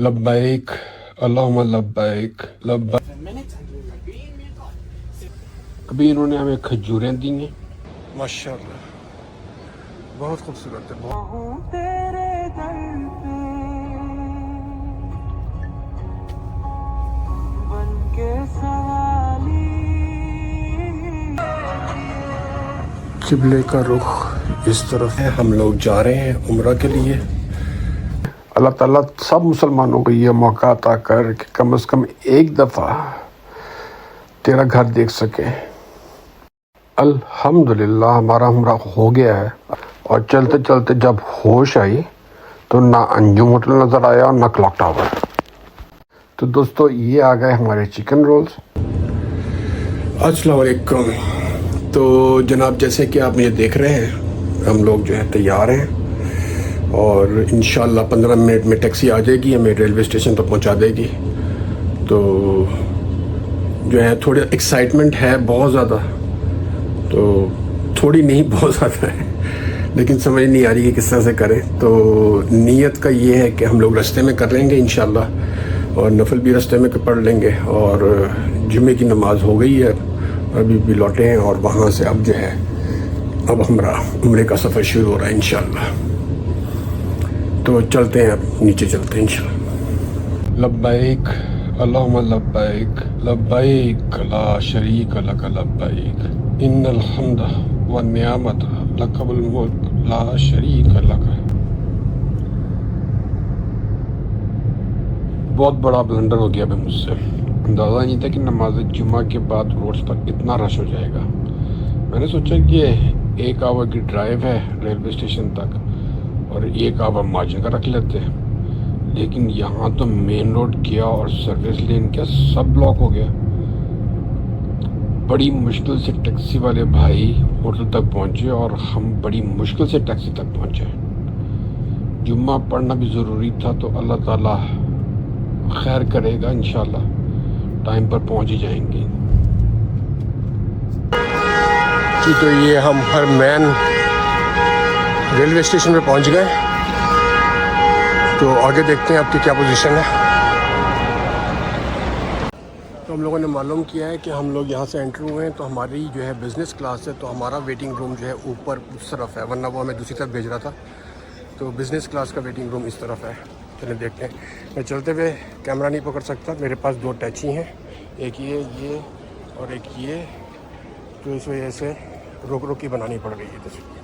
لبیک اللہم لبیک لبیک. ابھی انہوں نے ہمیں کھجوریں دی ہیں ماشاءاللہ، بہت خوبصورت ہے. قبلے کا رخ اس طرف ہے، ہم لوگ جا رہے ہیں عمرہ کے لیے. اللہ تعالیٰ سب مسلمانوں کو یہ موقع عطا کر کہ کم از کم ایک دفعہ تیرا گھر دیکھ سکے. الحمدللہ ہمارا عمرہ ہو گیا ہے، اور چلتے چلتے جب ہوش آئی تو نہ انجم ہوٹل نظر آیا اور نہ کلاک ٹاور. تو دوستو یہ آ گئے ہمارے چکن رولز. السلام علیکم. تو جناب جیسے کہ آپ مجھے دیکھ رہے ہیں، ہم لوگ جو ہے تیار ہیں، اور انشاءاللہ 15 منٹ میں ٹیکسی آ جائے گی، ہمیں ریلوے اسٹیشن پر پہنچا دے گی. تو جو ہے تھوڑا ایکسائٹمنٹ ہے بہت زیادہ، تو تھوڑی نہیں بہت زیادہ ہے، لیکن سمجھ نہیں آ رہی کہ کس طرح سے کریں. تو نیت کا یہ ہے کہ ہم لوگ رستے میں کر لیں گے انشاءاللہ، اور نفل بھی رستے میں پڑھ لیں گے. اور جمعے کی نماز ہو گئی ہے، ابھی بھی لوٹے ہیں، اور وہاں سے اب جو ہے اب عمرے کا سفر شروع ہو رہا ہے انشاءاللہ. تو چلتے ہیں، اب نیچے چلتے ہیں انشاءاللہ. لبیک اللہم لبیک لبیک لا شریک لک لبیک ان الحمد والنعمت لک والملک لا شریک لک. بہت بڑا بلنڈر ہو گیا ابھی مجھ سے. اندازہ نہیں تھا کہ نماز جمعہ کے بعد روڈز پر اتنا رش ہو جائے گا. میں نے سوچا کہ 1 آور کی ڈرائیو ہے ریلوے اسٹیشن تک، اور 1 آور مارجن کا رکھ لیتے، لیکن یہاں تو مین روڈ کیا اور سروس لین کیا سب بلاک ہو گیا. بڑی مشکل سے ٹیکسی والے بھائی ہوٹل تک پہنچے، اور ہم بڑی مشکل سے ٹیکسی تک پہنچے. جمعہ پڑھنا بھی ضروری تھا، تو اللہ تعالیٰ خیر کرے گا انشاءاللہ، ٹائم پر پہنچ ہی جائیں گے. جی تو یہ ہم ہر مین ریلوے اسٹیشن پہ پہنچ گئے. تو آگے دیکھتے ہیں آپ کی کیا پوزیشن ہے. تو ہم لوگوں نے معلوم کیا ہے کہ ہم لوگ یہاں سے انٹر ہوئے ہیں، تو ہماری جو ہے بزنس کلاس ہے، تو ہمارا ویٹنگ روم جو ہے اوپر اس طرف ہے، ورنہ وہ ہمیں دوسری طرف بھیج رہا تھا. تو بزنس کلاس کا ویٹنگ روم اس طرف ہے. چلیں دیکھتے ہیں. میں چلتے ہوئے کیمرہ نہیں پکڑ سکتا، میرے پاس 2 ٹیچی ہیں، ایک یہ اور ایک یہ، تو اس وجہ سے روک روک کی بنانی پڑ رہی ہے تصویر.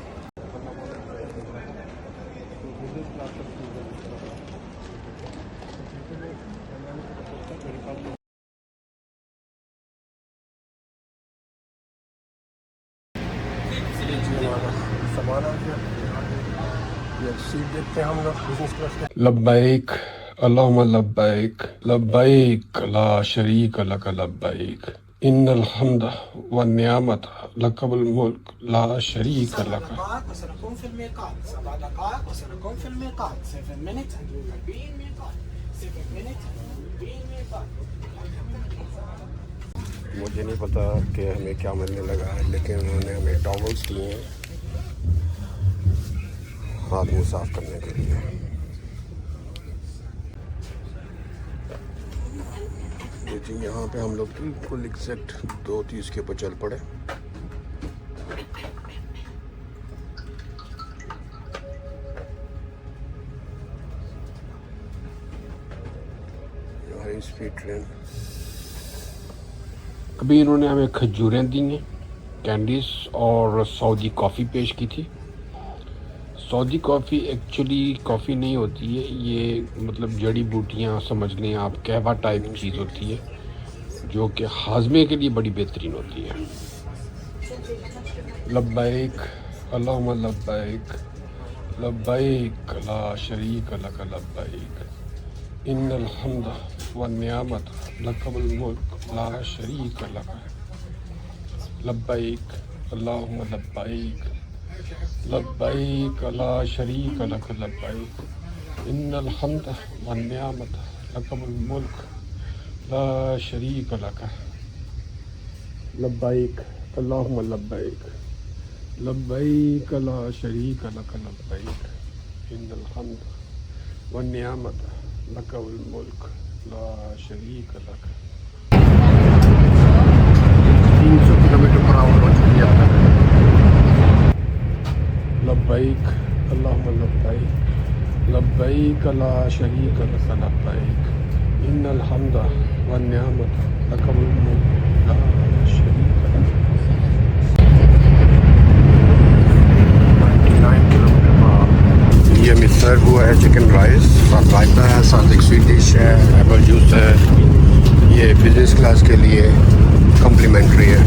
سامان آ گیا، سیٹ دیکھتے ہیں ہم لوگ بزنس کلاس میں. لبیک اللہم لبیک لبیک لا شریک لک لبیک ان الحمد والنعمت لک والملک لا شریک لک. وسنكون في الميقات 7 دقائق، وسنكون في الميقات 7 minutes and we will be in ميقات 7 minutes and we will be in ميقات. مجھے نہیں پتا کہ ہمیں کیا ملنے لگا ہے، لیکن انہوں نے ہمیں ٹاولز دیے ہیں ہاتھ منہ صاف کرنے کے لیے. جی یہاں پہ ہم لوگ بالکل ایگزیکٹ 2:30 کے اوپر چل پڑے. High speed train. ابھی انہوں نے ہمیں کھجوریں دی ہیں، کینڈیز، اور سعودی کافی پیش کی تھی. سعودی کافی ایکچولی کافی نہیں ہوتی ہے، یہ مطلب جڑی بوٹیاں سمجھ لیں آپ، قہوہ ٹائپ چیز ہوتی ہے، جو کہ ہاضمے کے لیے بڑی بہترین ہوتی ہے. لبیک اللہم لبیک لبیک لا شریک لک لبیک ان الحمد والنعمت لک والملک لا شریک لک. لبیک اللہم لبیک لبیک لا شریک لک لبیک ان الحمد والنعمت لک والملک لا شریک لک. لبیک اللہم لبیک لبیک لا شریک لک لبیک ان الحمد والنعمت لک الملک لا شریک لک. 300 کلومیٹر پر آور ہو چکی ہے اب تک. لبیک اللہم لبیک لبیک لا شریک لک لبیک ان الحمد والنعمت لک الملک لا شریک لک. 99 کلومیٹر پر آور. یہ ہمیں سرو ہوا ہے چکن رائس، ساتھ رائتا ہے، ساتھ ایک سویٹ ڈش ہے، ایپل جوس ہے. یہ بزنس کلاس کے لیے کمپلیمنٹری ہے.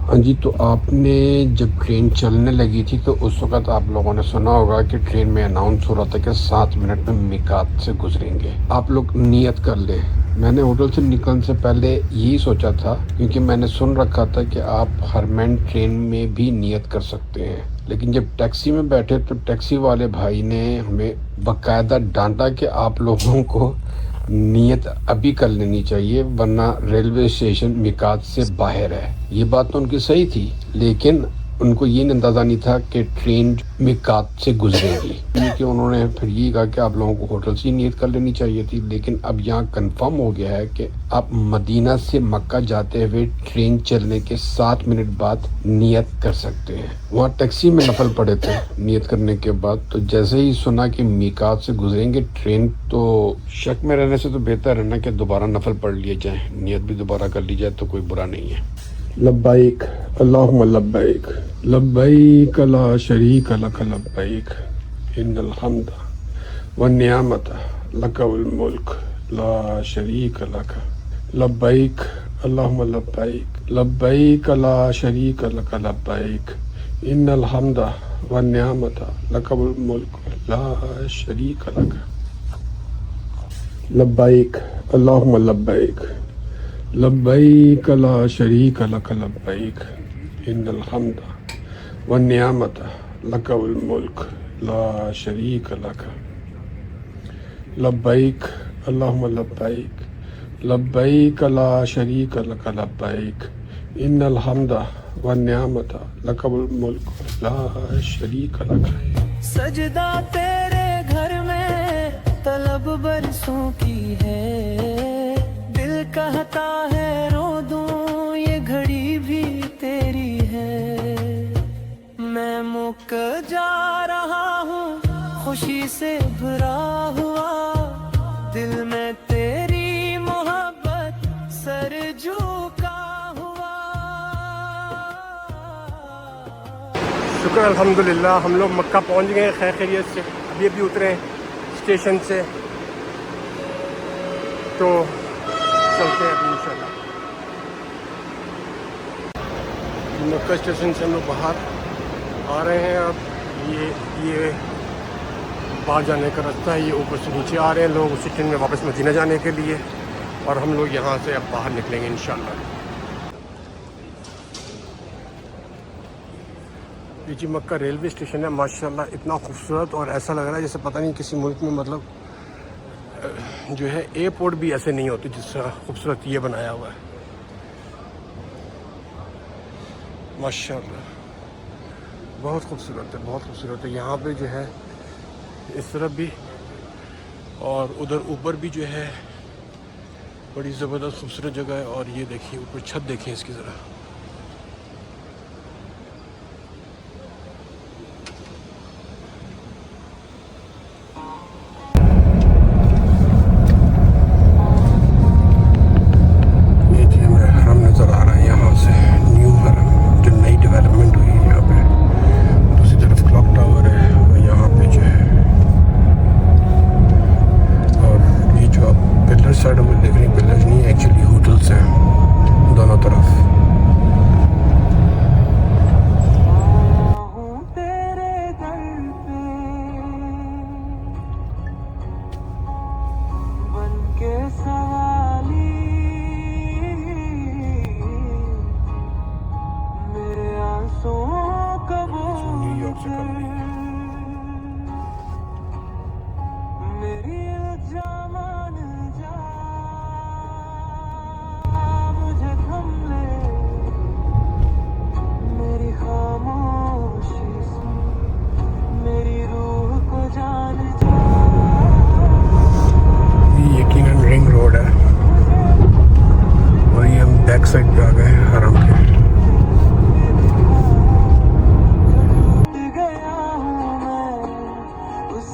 ہاں جی، تو آپ نے جب ٹرین چلنے لگی تھی تو اس وقت آپ لوگوں نے سنا ہوگا کہ ٹرین میں اناؤنس ہو رہا تھا کہ 7 منٹ میں میقات سے گزریں گے. آپ لوگ نیت کر لیں. میں نے ہوٹل سے نکلنے سے پہلے یہی سوچا تھا، کیونکہ میں نے سن رکھا تھا کہ آپ ہرمین ٹرین میں بھی نیت کر سکتے ہیں. لیکن جب ٹیکسی میں بیٹھے تو ٹیکسی والے بھائی نے ہمیں باقاعدہ ڈانٹا کہ آپ لوگوں کو نیت ابھی کر لینی چاہیے ورنہ ریلوے اسٹیشن میقات سے باہر ہے. یہ بات تو ان کی صحیح تھی، لیکن ان کو یہ اندازہ نہیں تھا کہ ٹرین میقات سے گزرے گی. کیونکہ انہوں نے پھر یہ کہا کہ آپ لوگوں کو ہوٹل سے ہی نیت کر لینی چاہیے تھی. لیکن اب یہاں کنفرم ہو گیا ہے کہ آپ مدینہ سے مکہ جاتے ہوئے ٹرین چلنے کے 7 منٹ بعد نیت کر سکتے ہیں. وہاں ٹیکسی میں نفل پڑے تھے نیت کرنے کے بعد، تو جیسے ہی سنا کہ میقات سے گزریں گے ٹرین، تو شک میں رہنے سے تو بہتر ہے نا کہ دوبارہ نفل پڑھ لیے جائیں، نیت بھی دوبارہ کر لی جائے تو کوئی برا نہیں ہے. لبیک اللہم لبیک لبیک لا شریک لک لبیک ان الحمد والنعمت لک الملک لا شریک لک لبیک اللہم لبیک لبیک لا شریک لک لبیک ان الحمد والنعمت لک الملک لا شریک لک. لبیک اللہم لبیک لبیک لا شریک لک لبیک ان الحمد والنعمت لک الملک لا شریک لک. لبیک اللہم لبیک لبیک لا شریک لک لبیک ان الحمد والنعمت لک الملک لا شریک لک. سجدہ تیرے گھر میں طلب برسوں کی ہے، دل کہتا ہے رو دوں یہ گھڑی بھی تیری ہے. میں مک جا رہا ہوں خوشی سے بھرا ہوا، دل میں تیری محبت سر جھکا ہوا. شکر الحمدللہ ہم لوگ مکہ پہنچ گئے خیر خیریت سے. ابھی اترے اسٹیشن سے، تو چلتے ہیں ابھی انشاءاللہ. مکہ اسٹیشن سے ہم لوگ باہر آ رہے ہیں. اب یہ باہر جانے کا راستہ ہے. یہ اوپر سے نیچے آ رہے ہیں لوگ اسی ٹرین میں واپس مدینہ جانے کے لیے، اور ہم لوگ یہاں سے اب باہر نکلیں گے انشاءاللہ. یہ جی مکہ ریلوے اسٹیشن ہے. ماشاءاللہ اتنا خوبصورت، اور ایسا لگ رہا ہے جیسے پتہ نہیں کسی ملک میں مطلب جو ہے ایئرپورٹ بھی ایسے نہیں ہوتے جس طرح خوبصورت یہ بنایا ہوا ہے. ماشاءاللہ بہت خوبصورت ہے، بہت خوبصورت ہے. یہاں پہ جو ہے اس طرف بھی اور ادھر اوپر بھی جو ہے بڑی زبردست خوبصورت جگہ ہے. اور یہ دیکھیے اوپر چھت دیکھیں اس کی ذرا. سائڈ میں دیکھ رہے ہیں پلرز نہیں، ایکچولی ہوٹلس ہیں دونوں طرف.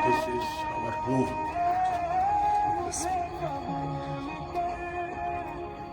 This is our room.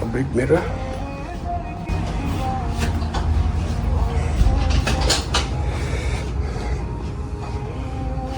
A big mirror.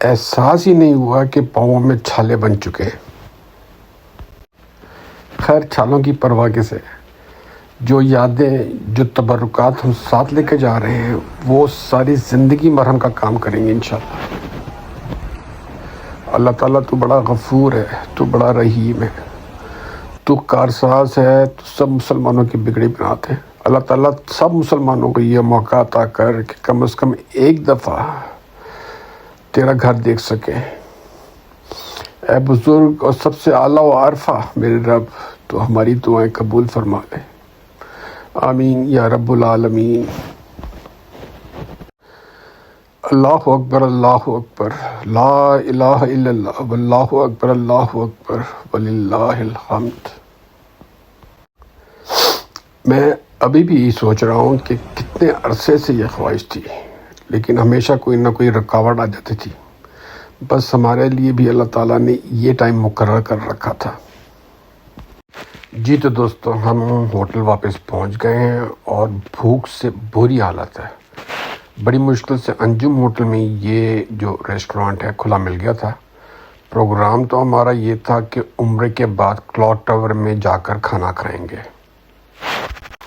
احساس ہی نہیں ہوا کہ پاؤں میں چھالے بن چکے ہیں۔ خیر چھالوں کی پرواہ کسے، جو یادیں جو تبرکات ہم ساتھ لے کے جا رہے ہیں وہ ساری زندگی مرہم کا کام کریں گے انشاءاللہ۔ اللہ تعالیٰ تو بڑا غفور ہے، تو بڑا رحیم ہے، تو کارساز ہے، تو سب مسلمانوں کی بگڑی بناتے ہیں۔ اللہ تعالیٰ سب مسلمانوں کو یہ موقع عطا کر کہ کم از کم ایک دفعہ تیرا گھر دیکھ سکیں۔ اے بزرگ اور سب سے اعلیٰ و عارفہ میرے رب، تو ہماری دعائیں قبول فرما لے، آمین یا رب العالمین۔ اللہ اکبر اللہ اکبر، لا الہ الا اللہ، واللہ اکبر اللہ اکبر وللہ الحمد۔ میں ابھی بھی سوچ رہا ہوں کہ کتنے عرصے سے یہ خواہش تھی، لیکن ہمیشہ کوئی نہ کوئی رکاوٹ آ جاتی تھی۔ بس ہمارے لیے بھی اللہ تعالیٰ نے یہ ٹائم مقرر کر رکھا تھا۔ جی تو دوستو، ہم ہوٹل واپس پہنچ گئے ہیں اور بھوک سے بری حالت ہے۔ بڑی مشکل سے انجم ہوٹل میں یہ جو ریسٹورانٹ ہے کھلا مل گیا تھا۔ پروگرام تو ہمارا یہ تھا کہ عمرے کے بعد کلاک ٹاور میں جا کر کھانا کھائیں گے۔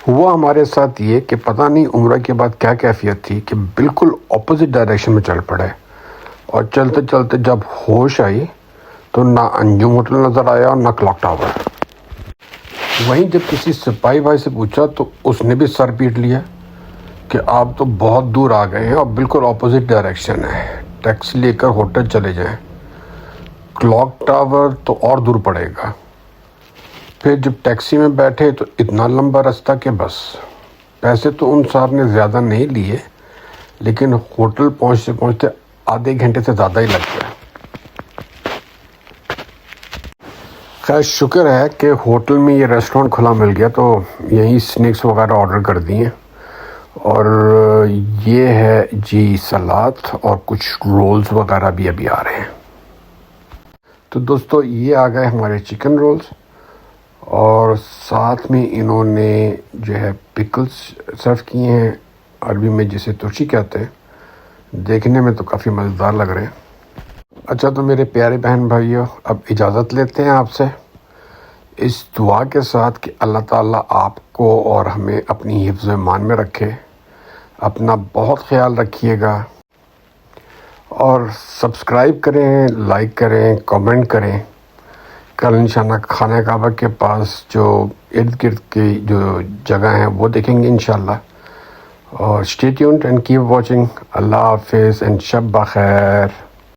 ہوا ہمارے ساتھ یہ کہ پتہ نہیں عمرہ کے بعد کیا کیفیت تھی کہ بالکل اپوزٹ ڈائریکشن میں چل پڑے، اور چلتے چلتے جب ہوش آئی تو نہ انجم ہوٹل نظر آیا اور نہ کلاک ٹاور۔ وہیں جب کسی سپاہی بھائی سے پوچھا تو اس نے بھی سر پیٹ لیا کہ آپ تو بہت دور آ گئے ہیں اور بالکل اپوزٹ ڈائریکشن ہے، ٹیکسی لے کر ہوٹل چلے جائیں، کلاک ٹاور تو اور دور پڑے گا۔ پھر جب ٹیکسی میں بیٹھے تو اتنا لمبا رستہ کہ بس، پیسے تو ان صاحب نے زیادہ نہیں لیے، لیکن ہوٹل پہنچتے پہنچتے آدھے گھنٹے سے زیادہ ہی لگ گیا۔ خیر شکر ہے کہ ہوٹل میں یہ ریسٹورانٹ کھلا مل گیا، تو یہیں سنیکس وغیرہ آرڈر کر دیے، اور یہ ہے جی سلاد اور کچھ رولز وغیرہ بھی ابھی آ رہے ہیں۔ تو دوستو یہ آ گئے ہمارے چکن رولز، اور ساتھ میں انہوں نے جو ہے پکلز سرو کیے ہیں، عربی میں جسے ترشی کہتے ہیں۔ دیکھنے میں تو کافی مزیدار لگ رہے ہیں۔ اچھا تو میرے پیارے بہن بھائیوں، اب اجازت لیتے ہیں آپ سے اس دعا کے ساتھ کہ اللہ تعالیٰ آپ کو اور ہمیں اپنی حفظ و ایمان میں رکھے۔ اپنا بہت خیال رکھیے گا، اور سبسکرائب کریں، لائک کریں، کمنٹ کریں۔ کل انشاءاللہ خانہ کعبہ کے پاس جو ارد گرد کی جو جگہ ہیں وہ دیکھیں گے انشاءاللہ۔ اور stay tuned and keep watching. اللہ حافظ اینڈ شب بخیر۔